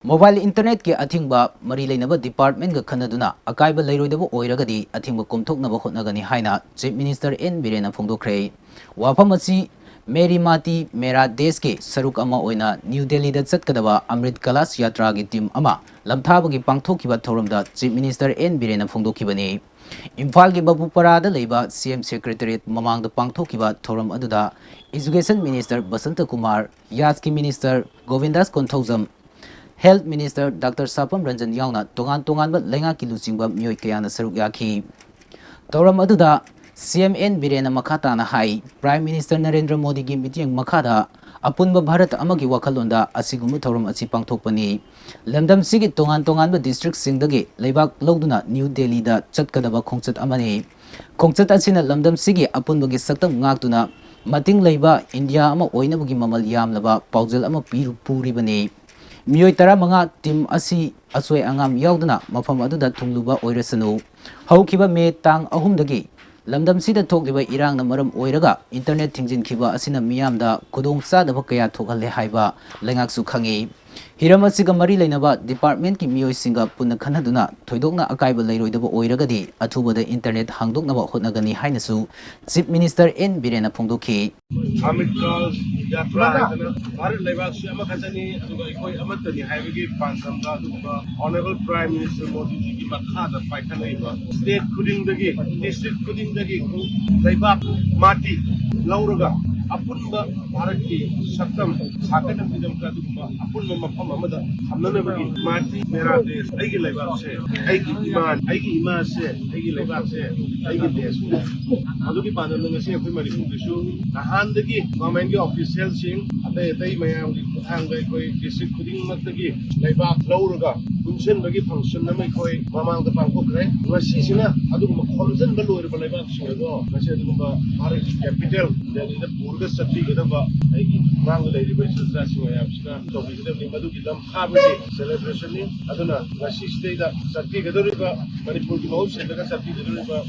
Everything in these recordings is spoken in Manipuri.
Mobile internet ke Athingba mari leinaba department ga khanaduna akaiba leiroidaba oiragadi Athingba Komthoknaba Hotnagani Haina Chief Minister N.Biren Fongdokhre wafam asi Meri Mati Mera Desh ke saruk ama oina New Delhi da chatkadaba Amrit Kalas Yatra gi team ama lamthabagi pangthokiba thoramda Chief Minister N.Biren Fongdokhibani Imphal gi Babupara da leiba CM Secretariat mamang da pangthokiba thoram aduda Education Minister Basanta Kumar Yaski Minister Govindas Konthojam Health Minister Dr. Sapam Ranjan Yauna tongan lenga ki luchingba myoi kayana saruk yaki Toram aduda CM N.Biren makata na hai Prime Minister Narendra Modi gi meeting makada apunba Bharat amagi wakhalonda asigum thoram asi pangthokpani lamdam sigi tongan ba district singdagi leibak loduna New Delhi da chatkadaba khongchat amani khongchat asina lamdam sigi apunbagi saktam ngaktuna mating leiba India ama oinabagi mamal yamlaba paujal ama puribani Miyoi tara manga team asi asoi angam yauduna mafam aduda thungluba oirasanu haukiba me tang ahumdagi lamdam sida thokliba irang na maram oiraga internet thingjin khiba asina miyamda kudong sadaba kaya thokalle haiba lengak su khangi hiram asiga mari leinaba department ki miyoi singa punna khanaduna thoidokna akaiba leiroidaba oiragadi athubada internet hangdoknaba hotnagani hainasu Chief Minister N.Biren Fongdokhi Honorable Prime Minister Modi ji ki makhada paikhanaiba state khudingdagi district khudingdagi leibak mati lauraga apunba bharatki saktam sakadam bidam ka dugma apunba mafam amada hamnanabagi mati mera desh aigi leibak se aigi iman se aigi leibak se aigi desh adugi panal ngasi akoi manipur su nahandagi government ki official sing atai mayam ki thanggai koi district khuding matagi leibak lauraga Kunsen bagi function na may koi mamang da Komthokre ngasi sina aduguma khomsen ba loir ba leibak singo ngasi aduguma Bharat capital Delhi da purga satti gadaba aigi mang da leiri ba satra singo yam sina tobi da ni madu ki dam khabri celebration ni aduna ngasi stay da satti gadori ba manipur ki mau se daga satti gadori ba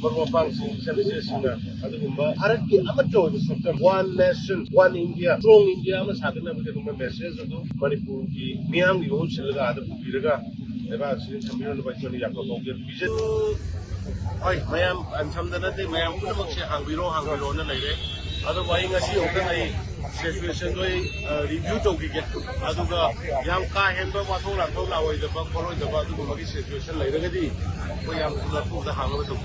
marwa pang sing celebration na aduguma Bharat ki amatlo da saktam one nation one India strong India ma sakna ba gaduma message adu manipur ki miyang ki mau se daga adu Biraga, eba sini sambil lepas itu ni aku mungkin bisa. Oi, mayam ansam dan nanti mayam pun maksud hangbiro na lagi. Ado bayi ngasi orang ni situation tu review tu kita. Ado ka yang kah hendak waktu lalu lawai dapat kalau dapat tu bagi situation lagi lagi. Kau yang lalu dah hangat tu.